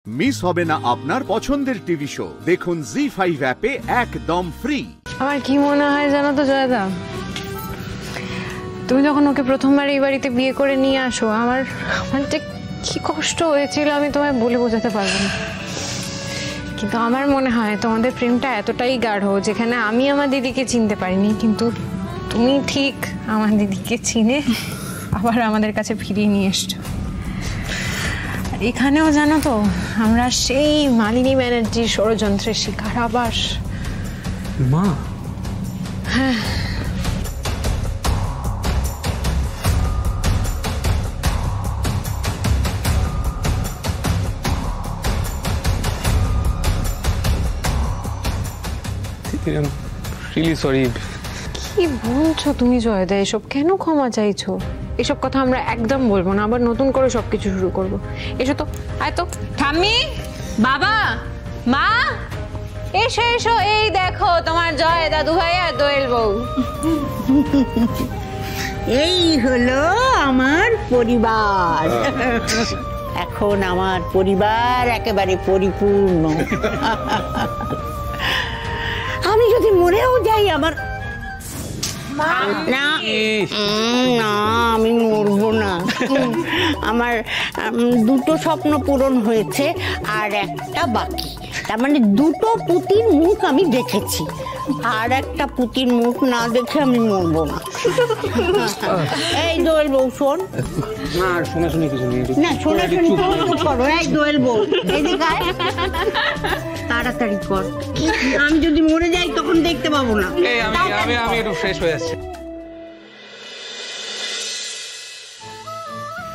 Miss হবে না আপনার পছন্দের টিভি শো। দেখুন জি5 অ্যাপে একদম ফ্রি। আমার কি মনে হয় জানো তো জয়দা, তুমি যখন ওকে প্রথমবার এই বাড়িতে বিয়ে করে নিয়ে আসো, আমার যে কি কষ্ট হয়েছিল আমি তোমায় বলে বোঝাতে পারবো না। কিন্তু আমার মনে হয় তোমাদের প্রেমটা এতটাই গাঢ় যেখানে আমি আমার দিদিকে চিনতে পারিনি, কিন্তু তুমি ঠিক আমার দিদিকে চিনে আবার আমাদের কাছে ফিরিয়ে নিয়ে এসছো। এখানেও জানো তো আমরা সেই মালিনী ব্যানার্জির ষড়যন্ত্রের শিকার আবার। মা, হ্যাঁ, রিয়েলি সরি। কি বলছো তুমি জয়দা? এসব কেন ক্ষমা চাইছো? এসব কথা আমরা একদম বলবো না, আবার নতুন করে সবকিছু শুরু করবো। এসো তো, আয় তো। ঠাম্মি, বাবা, মা, এসো এসো, এই দেখো তোমার জয়দা দুভাই আর দোয়েল বউ। এই হলো আমার পরিবার। এখন আমার পরিবার একেবারে পরিপূর্ণ। আমি যদি মরেও যাই আমার না না, আমি মরবো না। আমার দুটো স্বপ্ন পূরণ হয়েছে আর একটা বাকি। তার মানে দুটো পুতির মুখ আমি দেখেছি, আর একটা পুতির মুখ না দেখে আমি মরবো না। এই দোয়েল বউ শোন। না, শোনাশুনি কিছু নেই। না, শোনাশুনি করো। এই দোয়েল বউ, এদিকে আয়, তাড়াতাড়ি কর। আমি যদি মরে যাই তখন দেখতে পাবো না। আমি একটু ফ্রেশ হয়ে আসছি।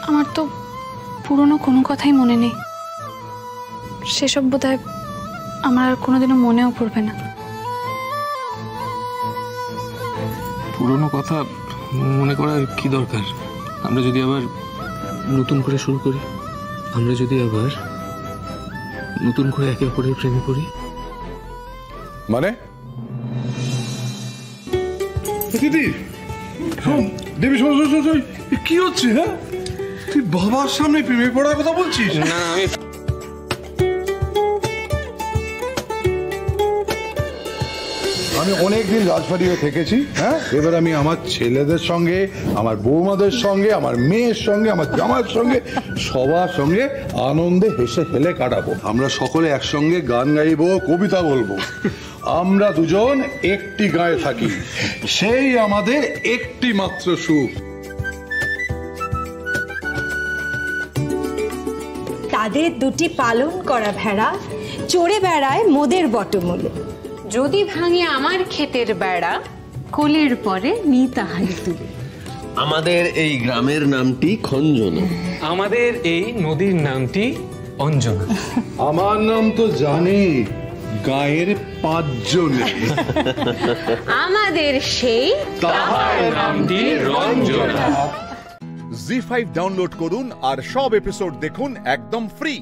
আমার তো পুরনো কোনো কথাই মনে নেই। সেসব বোধহয় আমার আর কোনোদিনও মনেও পড়বে না। পুরনো কথা মনে করার কি দরকার? আমরা যদি আবার নতুন করে শুরু করি, আমরা যদি আবার নতুন করে একে অপরের প্রেমে পড়ি। মানে দিদি, দেবী কি হচ্ছে? হ্যাঁ, তুই বাবার সামনে প্রেমে পড়ার কথা বলছিস? না, আমি অনেকদিন রাজবাড়িতে থেকেছি। হ্যাঁ, এবার আমি আমার ছেলেদের সঙ্গে, আমার বৌমাদের সঙ্গে, আমার মেয়ের সঙ্গে, আমার জামার সঙ্গে, সবার সঙ্গে আনন্দে হেসে খেলে কাটাবো। আমরা সকলে একসঙ্গে গান গাইবো, কবিতা বলবো। আমরা দুজন একটি গায়ে থাকি, সেই আমাদের একটি মাত্র সুখ। তাদের দুটি পালন করা ভেড়া চড়ে বেড়ায় মোদের বটমূলে। যদি ভাঙে আমার ক্ষেতের বেড়া, কোলের পরে নি তাহারি তুলে। আমাদের এই গ্রামের নামটি খঞ্জনা, আমাদের এই নদীর নামটি অঞ্জনা। আমার নাম তো জানি, গায়ের 5 জনে। আমাদের সেই তাহার নামটি রঞ্জনা। জি5 ডাউনলোড করুন আর সব এপিসোড দেখুন একদম ফ্রি।